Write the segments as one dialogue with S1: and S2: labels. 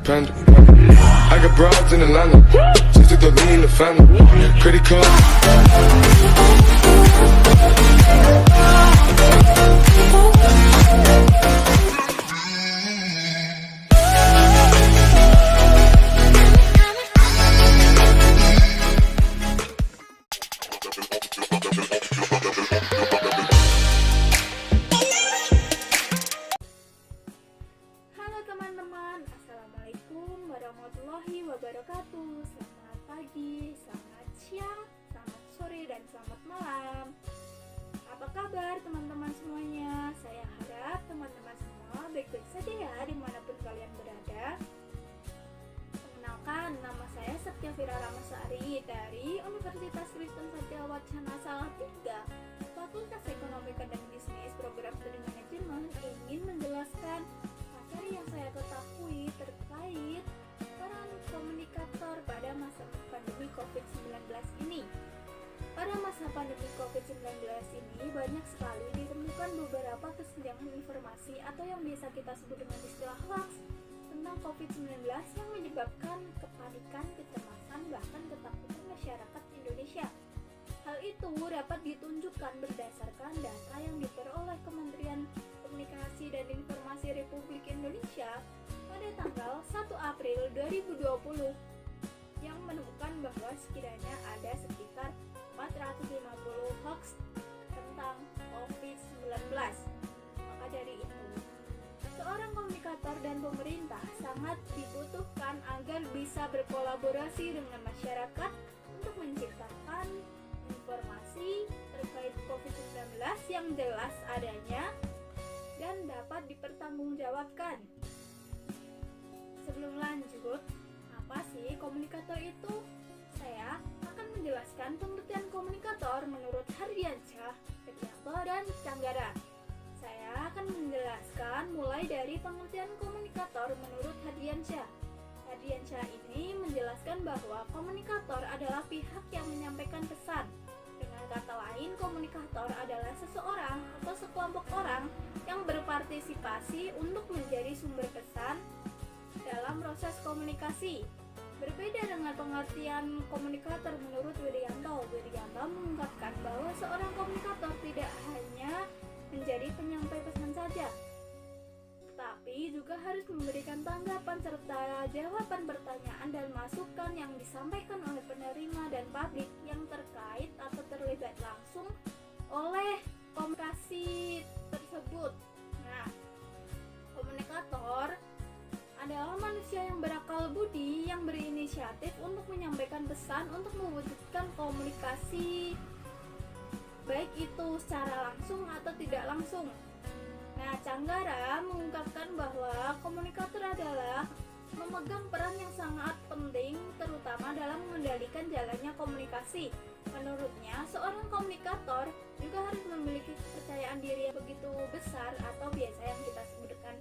S1: Panda. I got broads in Atlanta, just to throw me in the family. Credit card.
S2: Halo teman-teman, Assalamualaikum warahmatullahi wabarakatuh. Selamat pagi, selamat siang, selamat sore, dan selamat malam. Apa kabar teman-teman semuanya? Saya harap teman-teman semua baik-baik saja ya dimanapun kalian berada. Perkenalkan, nama saya Septiafira Ramasari dari Universitas Kristen Satya Wacana Salatiga, Fakultas Ekonomi dan Bisnis, Program Studi Manajemen, ingin menjelaskan materi yang saya ketahui terkait peran komunikator pada masa pandemi COVID-19 ini. Pada masa pandemi COVID-19 ini banyak sekali ditemukan beberapa kesenjangan informasi atau yang biasa kita sebut dengan istilah hoax tentang COVID-19 yang menyebabkan kepanikan, kecemasan, bahkan ketakutan masyarakat Indonesia. Hal itu dapat ditunjukkan berdasarkan data yang diperoleh Kementerian Komunikasi dan Informasi Republik Indonesia pada tanggal 1 April 2020 yang menemukan bahwa sekiranya ada sekitar 450 hoax tentang COVID-19. Maka dari itu, seorang komunikator dan pemerintah sangat dibutuhkan agar bisa berkolaborasi dengan masyarakat untuk menciptakan informasi terkait COVID-19 yang jelas adanya dan dapat dipertanggungjawabkan. Sebelum lanjut, apa sih komunikator itu? Saya akan menjelaskan pengertian komunikator menurut Hardiansyah, Herianto, dan Canggara. Saya akan menjelaskan mulai dari pengertian komunikator menurut Hardiansyah. Hardiansyah ini menjelaskan bahwa komunikator adalah pihak yang menyampaikan pesan. Dengan kata lain, komunikator adalah seseorang atau sekelompok orang yang berpartisipasi untuk menjadi sumber pesan dalam proses komunikasi. Berbeda dengan pengertian komunikator menurut Wirianto. Wirianto mengungkapkan bahwa seorang komunikator tidak hanya menjadi penyampai pesan saja, tapi juga harus memberikan tanggapan serta jawaban pertanyaan dan masukan yang disampaikan oleh penerima dan publik yang terkait atau terlibat langsung oleh komunikasi tersebut. Nah, komunikator adalah manusia yang berakal budi yang berinisiatif untuk menyampaikan pesan untuk mewujudkan komunikasi, baik itu secara langsung atau tidak langsung. Nah, Canggara mengungkapkan bahwa komunikator adalah memegang peran yang sangat penting terutama dalam mengendalikan jalannya komunikasi. Menurutnya, seorang komunikator juga harus memiliki kepercayaan diri yang begitu besar atau biasa yang kita sebut dengan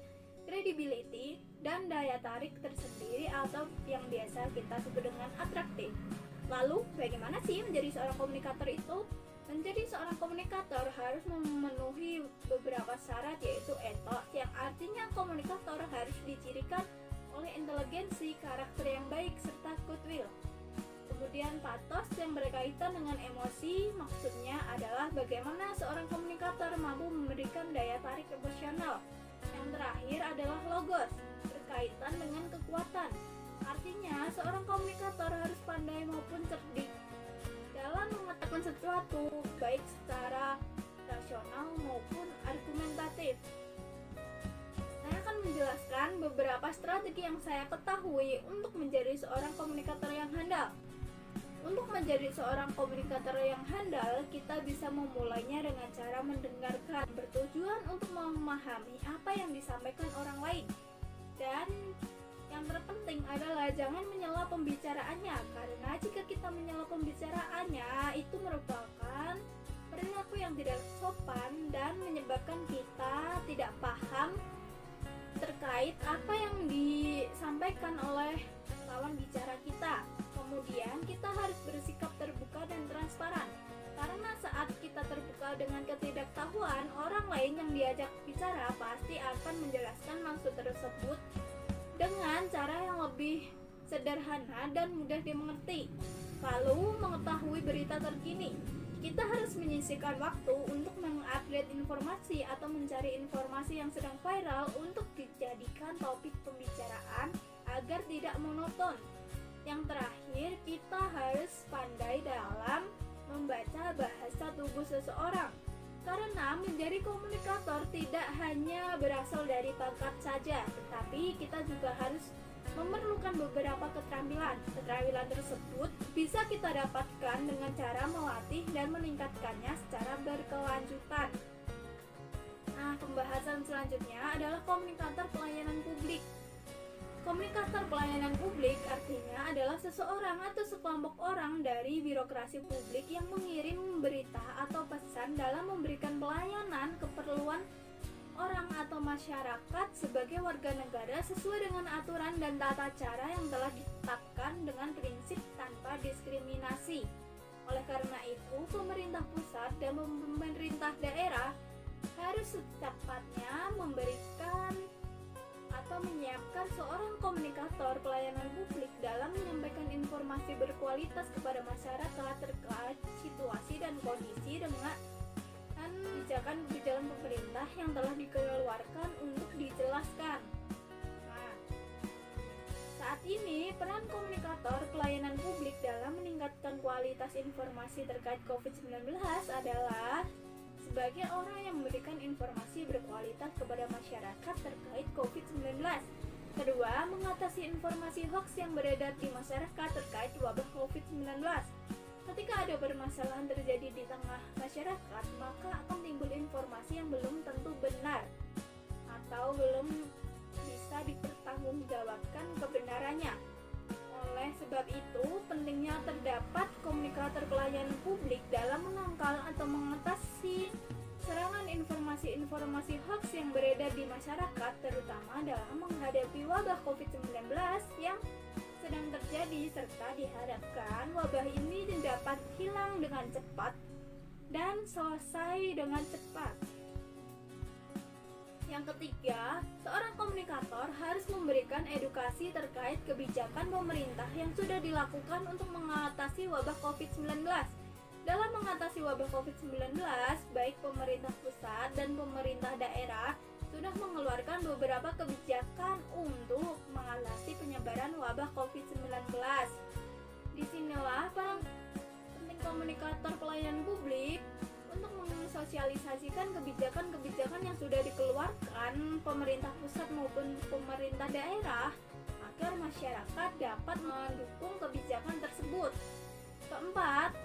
S2: credibility dan daya tarik tersendiri atau yang biasa kita sebut dengan atraktif. Lalu, bagaimana sih menjadi seorang komunikator itu? Menjadi seorang komunikator harus memenuhi beberapa syarat, yaitu etos, yang artinya komunikator harus dicirikan oleh inteligensi, karakter yang baik, serta goodwill. Kemudian patos yang berkaitan dengan emosi, maksudnya adalah bagaimana seorang komunikator mampu memberikan daya tarik emosional. Yang terakhir adalah logos, berkaitan dengan kekuatan. Artinya, seorang komunikator harus pandai maupun cerdik dalam mengatakan sesuatu, baik secara rasional maupun argumentatif. Saya akan menjelaskan beberapa strategi yang saya ketahui untuk menjadi seorang komunikator yang handal. Untuk menjadi seorang komunikator yang handal, kita bisa memulainya dengan cara mendengarkan, bertujuan untuk memahami apa yang disampaikan orang lain. Dan yang terpenting adalah jangan menyela pembicaraannya, karena jika kita menyela pembicaraannya, itu merupakan perilaku yang tidak sopan dan menyebabkan kita tidak paham terkait apa yang disampaikan oleh lawan bicara kita. Kemudian kita harus bersikap terbuka dan transparan, karena saat kita terbuka dengan ketidaktahuan, orang lain yang diajak bicara pasti akan menjelaskan maksud tersebut dengan cara yang lebih sederhana dan mudah dimengerti. Lalu mengetahui berita terkini, kita harus menyisihkan waktu untuk mengupdate informasi atau mencari informasi yang sedang viral untuk dijadikan topik pembicaraan agar tidak monoton. Yang terakhir, kita harus pandai dalam membaca bahasa tubuh seseorang. Karena menjadi komunikator tidak hanya berasal dari pangkat saja, tetapi kita juga harus memerlukan beberapa keterampilan. Keterampilan tersebut bisa kita dapatkan dengan cara melatih dan meningkatkannya secara berkelanjutan. Nah, pembahasan selanjutnya adalah komunikator pelayanan publik. Komunikator pelayanan publik artinya adalah seseorang atau sekelompok orang dari birokrasi publik yang mengirim berita atau pesan dalam memberikan pelayanan keperluan orang atau masyarakat sebagai warga negara sesuai dengan aturan dan tata cara yang telah ditetapkan dengan prinsip tanpa diskriminasi. Oleh karena itu, pemerintah pusat dan pemerintah daerah harus secepatnya memberikan atau menyiapkan seorang komunikator pelayanan publik dalam menyampaikan informasi berkualitas kepada masyarakat terkait situasi dan kondisi dengan kebijakan pemerintah yang telah dikeluarkan untuk dijelaskan. Nah, saat ini peran komunikator pelayanan publik dalam meningkatkan kualitas informasi terkait COVID-19 adalah sebagai orang yang memberikan informasi berkualitas kepada masyarakat terkait COVID-19. Kedua, mengatasi informasi hoax yang beredar di masyarakat terkait wabah COVID-19. Ketika ada permasalahan terjadi di tengah masyarakat, maka akan timbul informasi yang belum tentu benar atau belum bisa dipertanggungjawabkan kebenarannya. Oleh sebab itu, pentingnya terdapat komunikator pelayanan publik dalam menangkal atau mengatasi serangan informasi-informasi hoax yang beredar di masyarakat, terutama dalam menghadapi wabah COVID-19 yang sedang terjadi, serta diharapkan wabah ini dapat hilang dengan cepat dan selesai dengan cepat. Yang ketiga, seorang komunikator harus memberikan edukasi terkait kebijakan pemerintah yang sudah dilakukan untuk mengatasi wabah COVID-19. Dalam mengatasi wabah COVID-19, baik pemerintah pusat dan pemerintah daerah sudah mengeluarkan beberapa kebijakan untuk mengatasi penyebaran wabah COVID-19. Disinilah peran penting komunikator pelayanan publik untuk mensosialisasikan kebijakan-kebijakan yang sudah dikeluarkan pemerintah pusat maupun pemerintah daerah agar masyarakat dapat mendukung kebijakan tersebut. Keempat,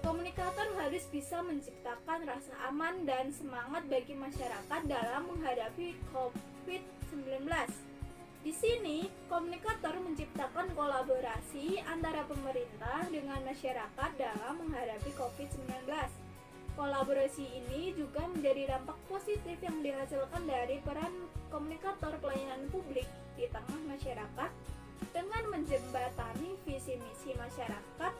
S2: komunikator harus bisa menciptakan rasa aman dan semangat bagi masyarakat dalam menghadapi COVID-19. Di sini, komunikator menciptakan kolaborasi antara pemerintah dengan masyarakat dalam menghadapi COVID-19. Kolaborasi ini juga menjadi dampak positif yang dihasilkan dari peran komunikator pelayanan publik di tengah masyarakat dengan menjembatani visi misi masyarakat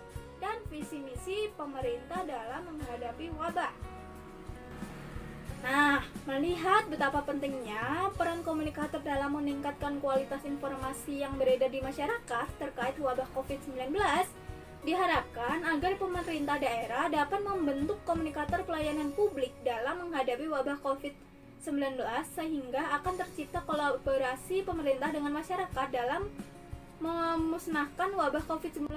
S2: dan visi misi pemerintah dalam menghadapi wabah. Nah, melihat betapa pentingnya peran komunikator dalam meningkatkan kualitas informasi yang beredar di masyarakat terkait wabah COVID-19, diharapkan agar pemerintah daerah dapat membentuk komunikator pelayanan publik dalam menghadapi wabah COVID-19 sehingga akan tercipta kolaborasi pemerintah dengan masyarakat dalam memusnahkan wabah COVID-19.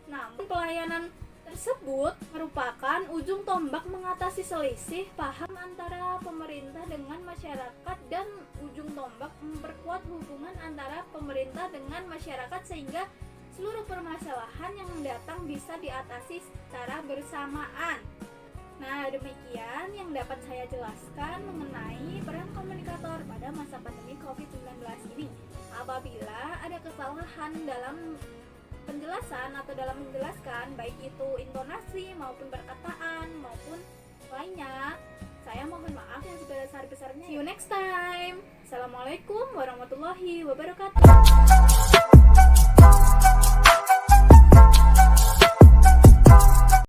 S2: Namun pelayanan tersebut merupakan ujung tombak mengatasi selisih paham antara pemerintah dengan masyarakat dan ujung tombak memperkuat hubungan antara pemerintah dengan masyarakat sehingga seluruh permasalahan yang mendatang bisa diatasi secara bersamaan. Nah, demikian yang dapat saya jelaskan mengenai peran komunikator pada masa pandemi COVID-19 ini. Apabila ada kesalahan dalam penjelasan atau dalam menjelaskan, baik itu intonasi maupun perkataan maupun lainnya, saya mohon maaf yang sebesar-besarnya. See you next time. Assalamualaikum warahmatullahi wabarakatuh.